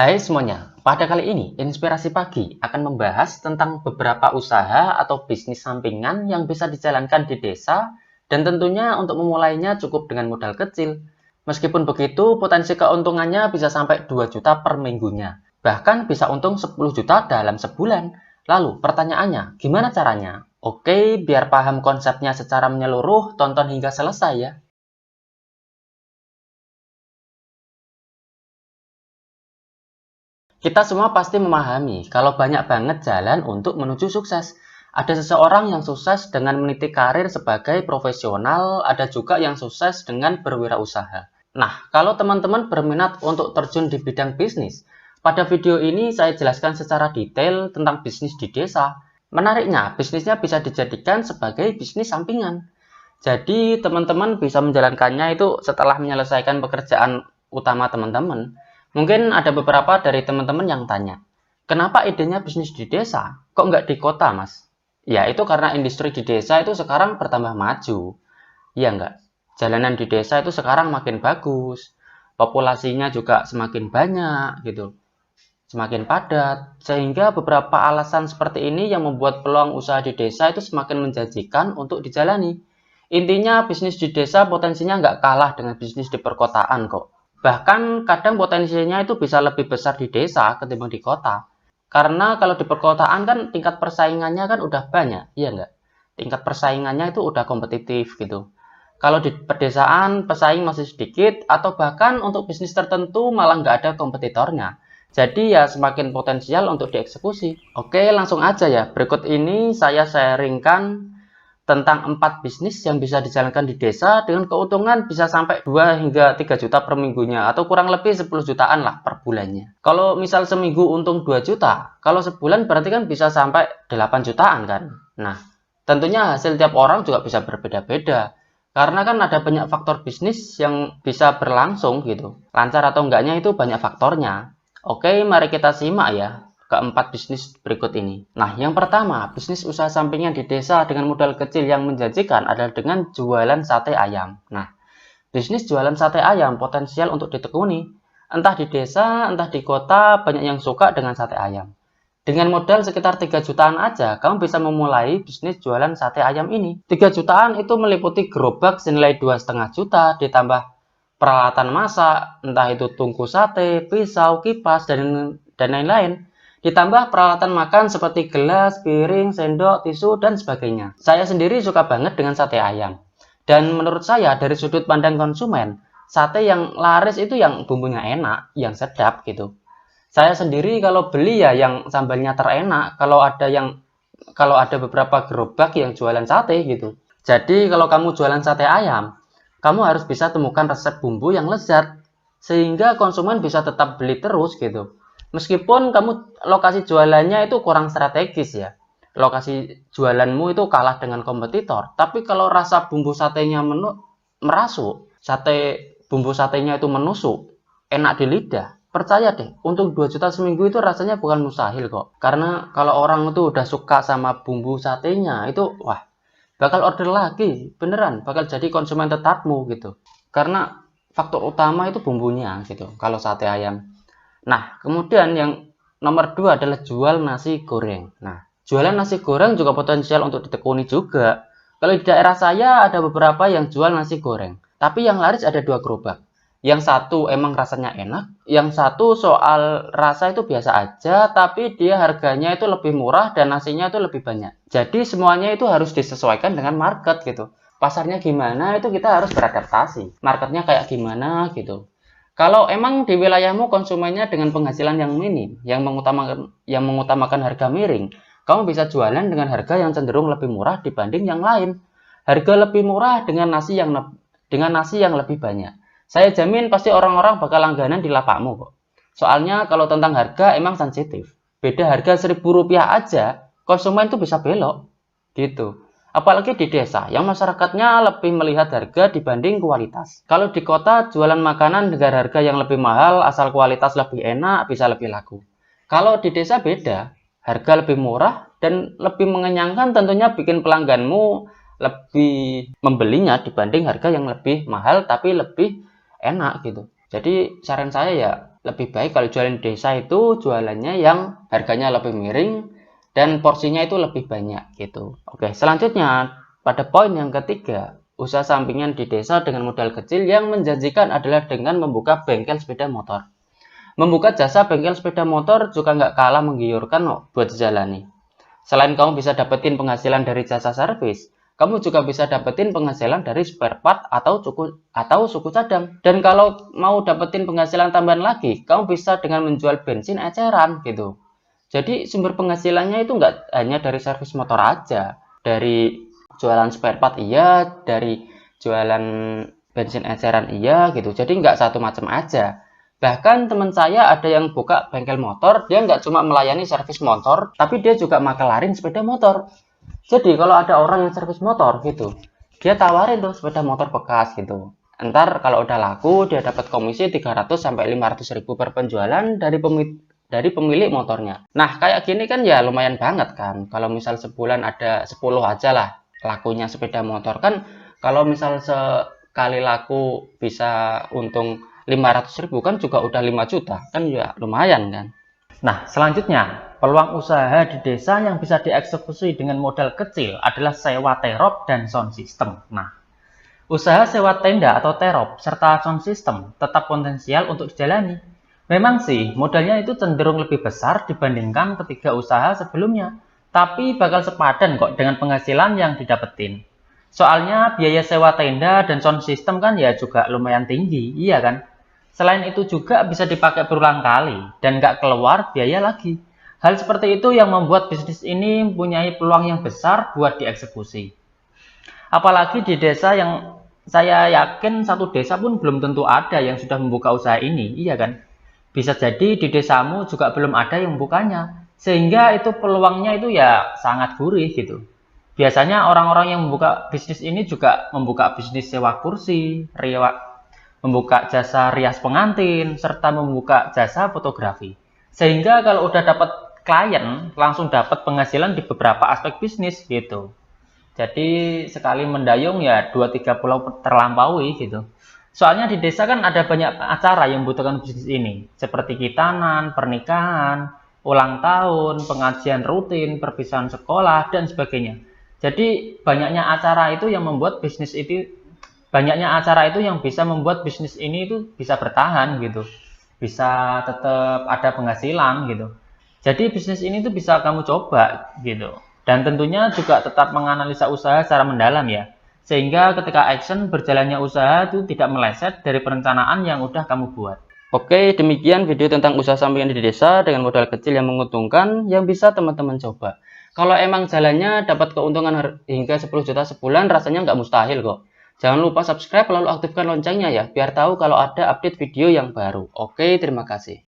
Hai semuanya, pada kali ini Inspirasi Pagi akan membahas tentang beberapa usaha atau bisnis sampingan yang bisa dijalankan di desa dan tentunya untuk memulainya cukup dengan modal kecil. Meskipun begitu, potensi keuntungannya bisa sampai 2 juta per minggunya. Bahkan bisa untung 10 juta dalam sebulan. Lalu pertanyaannya, gimana caranya? Oke, biar paham konsepnya secara menyeluruh, tonton hingga selesai ya. Kita semua pasti memahami kalau banyak banget jalan untuk menuju sukses. Ada seseorang yang sukses dengan meniti karir sebagai profesional, ada juga yang sukses dengan berwirausaha. Nah, kalau teman-teman berminat untuk terjun di bidang bisnis, pada video ini saya jelaskan secara detail tentang bisnis di desa. Menariknya, bisnisnya bisa dijadikan sebagai bisnis sampingan. Jadi, teman-teman bisa menjalankannya itu setelah menyelesaikan pekerjaan utama teman-teman. Mungkin ada beberapa dari teman-teman yang tanya, kenapa idenya bisnis di desa? Kok nggak di kota, Mas? Ya, itu karena industri di desa itu sekarang bertambah maju. Iya nggak? Jalanan di desa itu sekarang makin bagus. Populasinya juga semakin banyak, gitu. Semakin padat. Sehingga beberapa alasan seperti ini yang membuat peluang usaha di desa itu semakin menjanjikan untuk dijalani. Intinya, bisnis di desa potensinya nggak kalah dengan bisnis di perkotaan kok. Bahkan kadang potensinya itu bisa lebih besar di desa ketimbang di kota. Karena kalau di perkotaan kan tingkat persaingannya kan udah banyak, iya nggak? Tingkat persaingannya itu udah kompetitif gitu. Kalau di pedesaan pesaing masih sedikit atau bahkan untuk bisnis tertentu malah nggak ada kompetitornya. Jadi ya semakin potensial untuk dieksekusi. Oke, langsung aja ya. Berikut ini saya sharingkan tentang 4 bisnis yang bisa dijalankan di desa dengan keuntungan bisa sampai 2 hingga 3 juta per minggunya atau kurang lebih 10 jutaan lah per bulannya. Kalau misal seminggu untung 2 juta, kalau sebulan berarti kan bisa sampai 8 jutaan kan. Nah, tentunya hasil tiap orang juga bisa berbeda-beda. Karena kan ada banyak faktor bisnis yang bisa berlangsung gitu. Lancar atau enggaknya itu banyak faktornya. Oke, mari kita simak ya keempat bisnis berikut ini. Nah, yang pertama, bisnis usaha sampingan di desa dengan modal kecil yang menjanjikan adalah dengan jualan sate ayam. Nah, bisnis jualan sate ayam potensial untuk ditekuni. Entah di desa, entah di kota, banyak yang suka dengan sate ayam. Dengan modal sekitar 3 jutaan aja, kamu bisa memulai bisnis jualan sate ayam ini. 3 jutaan itu meliputi gerobak senilai 2,5 juta, ditambah peralatan masak, entah itu tungku sate, pisau, kipas, dan lain-lain. Ditambah peralatan makan seperti gelas, piring, sendok, tisu, dan sebagainya. Saya sendiri suka banget dengan sate ayam. Dan menurut saya dari sudut pandang konsumen, sate yang laris itu yang bumbunya enak, yang sedap gitu. Saya sendiri kalau beli ya yang sambalnya terenak, kalau ada beberapa gerobak yang jualan sate gitu. Jadi kalau kamu jualan sate ayam, kamu harus bisa temukan resep bumbu yang lezat sehingga konsumen bisa tetap beli terus gitu. Meskipun kamu lokasi jualannya itu kurang strategis ya. Lokasi jualanmu itu kalah dengan kompetitor. Tapi kalau rasa bumbu satenya merasuk, bumbu satenya itu menusuk, enak di lidah. Percaya deh, untuk 2 juta seminggu itu rasanya bukan mustahil kok. Karena kalau orang itu udah suka sama bumbu satenya, itu wah, bakal order lagi. Beneran, bakal jadi konsumen tetapmu gitu. Karena faktor utama itu bumbunya gitu, kalau sate ayam. Nah, kemudian yang nomor 2 adalah jual nasi goreng. Nah, jualan nasi goreng juga potensial untuk ditekuni juga. Kalau di daerah saya ada beberapa yang jual nasi goreng. Tapi yang laris ada 2 gerobak. Yang satu emang rasanya enak, yang satu soal rasa itu biasa aja, tapi dia harganya itu lebih murah dan nasinya itu lebih banyak. Jadi semuanya itu harus disesuaikan dengan market gitu. Pasarnya gimana itu kita harus beradaptasi. Marketnya kayak gimana gitu. Kalau emang di wilayahmu konsumennya dengan penghasilan yang minim, yang mengutamakan harga miring, kamu bisa jualan dengan harga yang cenderung lebih murah dibanding yang lain. Harga lebih murah dengan nasi yang lebih banyak. Saya jamin pasti orang-orang bakal langganan di lapakmu kok. Soalnya kalau tentang harga emang sensitif. Beda harga Rp1.000 aja, konsumen tuh bisa belok. Gitu. Apalagi di desa, yang masyarakatnya lebih melihat harga dibanding kualitas. Kalau di kota, jualan makanan dengan harga yang lebih mahal, asal kualitas lebih enak, bisa lebih laku. Kalau di desa beda, harga lebih murah dan lebih mengenyangkan tentunya bikin pelangganmu lebih membelinya dibanding harga yang lebih mahal tapi lebih enak gitu. Jadi saran saya ya lebih baik kalau jualan di desa itu jualannya yang harganya lebih miring dan porsinya itu lebih banyak gitu. Oke, selanjutnya pada poin yang ketiga, usaha sampingan di desa dengan modal kecil yang menjanjikan adalah dengan membuka bengkel sepeda motor. Membuka jasa bengkel sepeda motor juga nggak kalah menggiurkan kok buat dijalani. Selain kamu bisa dapetin penghasilan dari jasa servis, kamu juga bisa dapetin penghasilan dari spare part atau suku cadang. Dan kalau mau dapetin penghasilan tambahan lagi, kamu bisa dengan menjual bensin eceran gitu. Jadi sumber penghasilannya itu nggak hanya dari servis motor aja, dari jualan spare part iya, dari jualan bensin eceran iya gitu. Jadi nggak satu macam aja. Bahkan teman saya ada yang buka bengkel motor, dia nggak cuma melayani servis motor, tapi dia juga makelarin sepeda motor. Jadi kalau ada orang yang servis motor gitu, dia tawarin tuh sepeda motor bekas gitu. Ntar kalau udah laku, dia dapat komisi 300-500 ribu per penjualan dari pemilik motornya. Nah, kayak gini kan ya lumayan banget kan. Kalau misal sebulan ada 10 aja lah lakunya sepeda motor kan. Kalau misal sekali laku bisa untung 500 ribu kan juga udah 5 juta. Kan ya lumayan kan. Nah, selanjutnya, peluang usaha di desa yang bisa dieksekusi dengan modal kecil adalah sewa terop dan sound system. Nah, usaha sewa tenda atau terop serta sound system tetap potensial untuk dijalani. Memang sih, modalnya itu cenderung lebih besar dibandingkan ketiga usaha sebelumnya, tapi bakal sepadan kok dengan penghasilan yang didapetin. Soalnya biaya sewa tenda dan sound system kan ya juga lumayan tinggi, iya kan? Selain itu juga bisa dipakai berulang kali dan nggak keluar biaya lagi. Hal seperti itu yang membuat bisnis ini mempunyai peluang yang besar buat dieksekusi. Apalagi di desa yang saya yakin satu desa pun belum tentu ada yang sudah membuka usaha ini, iya kan? Bisa jadi di desamu juga belum ada yang membukanya, sehingga itu peluangnya itu ya sangat gurih gitu. Biasanya orang-orang yang membuka bisnis ini juga membuka bisnis sewa kursi, membuka jasa rias pengantin, serta membuka jasa fotografi. Sehingga kalau udah dapat klien, langsung dapat penghasilan di beberapa aspek bisnis gitu. Jadi sekali mendayung ya 2-3 pulau terlampaui gitu. Soalnya di desa kan ada banyak acara yang membutuhkan bisnis ini, seperti khitanan, pernikahan, ulang tahun, pengajian rutin, perpisahan sekolah, dan sebagainya. Jadi banyaknya acara itu yang bisa membuat bisnis ini itu bisa bertahan gitu, bisa tetap ada penghasilan gitu. Jadi bisnis ini tuh bisa kamu coba gitu, dan tentunya juga tetap menganalisa usaha secara mendalam ya, sehingga ketika action berjalannya usaha itu tidak meleset dari perencanaan yang udah kamu buat. Oke, demikian video tentang usaha sampingan di desa dengan modal kecil yang menguntungkan yang bisa teman-teman coba. Kalau emang jalannya dapat keuntungan hingga 10 juta sebulan, rasanya nggak mustahil kok. Jangan lupa subscribe lalu aktifkan loncengnya ya, biar tahu kalau ada update video yang baru. Oke, terima kasih.